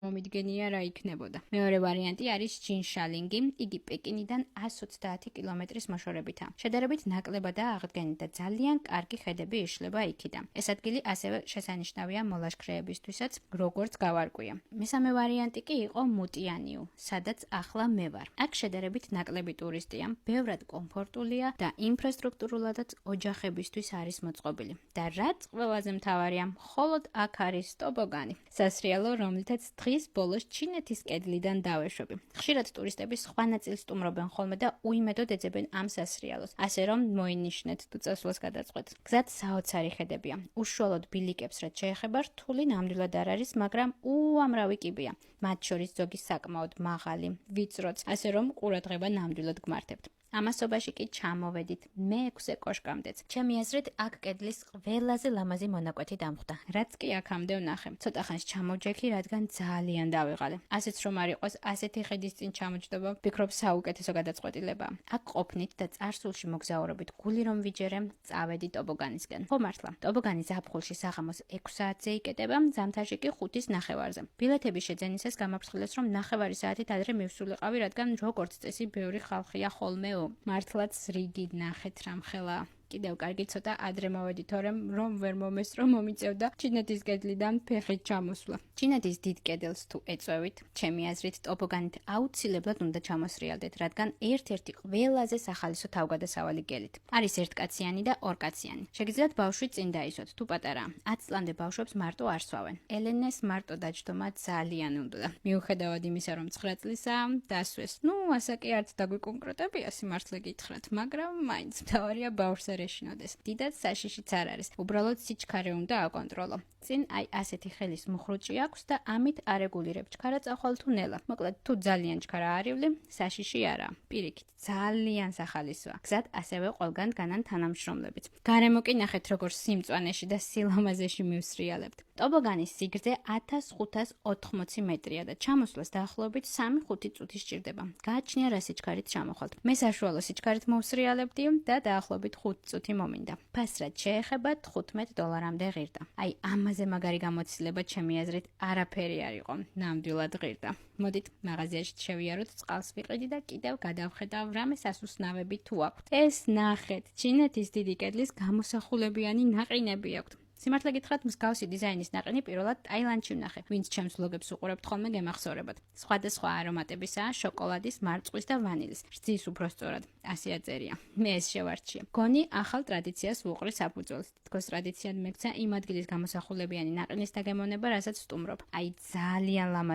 მომიდგენია რა იქნებოდა. მეორე ვარიანტი არის ჯინშალინგი, იგი პეკინიდან 130 კილომეტრის მოშორებითაა. შედარებით ნაკლებადაა აღდგენილი და ძალიან კარგი ხედები იშლება იქიდან. ეს ადგილი ასევე შესანიშნავია მოლაშქრეებისთვისაც, როგორც გავარკვია. მესამე ვარიანტი კი იყო მუტიანიუ, სადაც ახლა მე ვარ. აქ შედარებით ნაკლები ტურისტია, ბევრად კომფორტულია და ინფრასტრუქტურულადაც ოჯახებისთვის არის მოწყობილი. და რაც ყველაზე მთავარია, მხოლოდ აქ არის ტობოგანი. სასრიალო, რომლითაც დღის ბოლოს ჩინეთის კედლიდან დავეშვები. ხშირად ტურისტები სხვა ნაწილს სტუმრობენ ხოლმე და უიმედოდ ეძებენ ამ სასრიალოს, ასე რომ მოინიშნეთ თუ წასვლას გადაწყვეტთ. გზად საოცარი ხედებია. უშუალოდ ბილიკებს რაც შეეხება, რთული ნამდვილად არ არის, მაგრამ უამრავი კიბეა. მათ შორის ზოგი საკმაოდ მაღალი, ვიწროც, ასე რომ ყურადღება ნამდვილად გმართებთ. ამასობაში კი ჩამოვედით მე-6 კოშკამდეც. ჩემი აზრით, აქ კედლის ყველაზე ლამაზი მონაკვეთი დამხვდა, რაც კი აქამდე ვნახე. ცოტა ხანს ჩამოვჯექი, რადგან ძალიან დავიღალე. ასეც რომ არ იყოს, ასეთი ხედის წინ ჩამოჯდება, ვფიქრობ საუკეთესო გადაწყვეტილებაა. აქ ყოფნით და წარსულში მოგზაურობით გული რომ ვიჯერე, წავედი ტობოგანისკენ. ხო მართლა, ტობოგანი ზაფხულში საღამოს 6 საათზე იკეტება, ზამთარში კი 5-ის ნახევარზე. ბილეთების შეძენისას გამაფრთხილეს, რომ ნახევარი საათით ადრე მივსულიყავი, რადგან როგორც წესი, ბევრი ხალხია ხოლმე. მართლაც რიგი ნახეთ რამხელა. კიდევ კარგი ცოტა ადრე მოვედით, რომ ვერ მომესწრო მომიწევდა ჩინეთის კედლიდან ფეხით ჩამოსვლა. ჩინეთის დიდ კედელს თუ ეწვევით, ჩემი აზრით ტობოგანით აუცილებლად უნდა ჩამოსრიალდეთ, რადგან ერთ-ერთი ყველაზე სახალისო თავგადასავალი გელით. არის ერთკაციანი და ორკაციანი. შეგიძლიათ ბავშვი წინ დაისვათ, თუ პატარაა. 10 წლამდე ბავშვებს მარტო არ სვავენ. ელენეს მარტო დაჯდომა ძალიან უნდა. მიუხედავად იმისა, რომ 9 წლისაა, დასვეს. ასაკი არც დაგვიკონკრეტებია, სიმართლე გითხრათ, მაგრამ მაინც მთავარია ბავშვს ეშინოდეს. დიდად საშიშიც არ არის. უბრალოდ სიჩქარე უნდა აკონტროლო. წინ აი ასეთი ხელის მუხრუჭი აქვს და ამით არეგულირებ ჩქარა წახვალ თუ ნელა. მოკლედ, თუ ძალიან ჩქარა არივლი, საშიში არა. პირიქით, ძალიან სახალისოა. გზად ასევე ყველგან განან თანამშრომლებიც. გარემო კი ნახეთ, როგორ სიმწვანეში და სილამაზეში მივსრიალებთ. ტობოგანის სიგრძე 1580 მეტრია და ჩამოსვლას დაახლოებით 3-5 წუთი სჭირდება. გააჩნია რა სიჩქარით ჩამოხვალთ. მე საშუალო სიჩქარით მოვსრიალებდი და დაახლოებით 5 წუთი მომინდა. ფასრად შეეხება $15-მდე ღირდა. აი ამაზე მაგარი გამოცდილება ჩემი აზრით არაფერი არ იყო. ნამდვილად ღირდა. მოდით მაღაზიაში შევიაროთ, წყალს ვიყიდი და კიდევ გადავხედავ რამე სასუსნავები თუ აქვთ. ეს ნახეთ, ჩინეთის დიდი კედლის გამოსახულებიანი ნაყინები აქვთ. სიმართლე გითხრათ, მსგავსი დიზაინის ნაყინი პირველად ტაილანდში ვნახე. ვინც ჩემს ვლოგებს უყურებთ ხოლმე, გემახსოვრებათ. სხვადასხვა არომატებისაა, შოკოლადის, მარწყვის და ვანილის. რძის უფრო სწორად, ასე აწერია. მე ეს შევარჩიე. გონი ახალ ტრადიციას ვუყრი საფუძველს. თქოს ტრადიციად მეკცა იმ ადგილის გამოსახულებიანი ნაყინის დაგემოვნება, რასაც სტუმრობ. აი ძალიან ლამაზი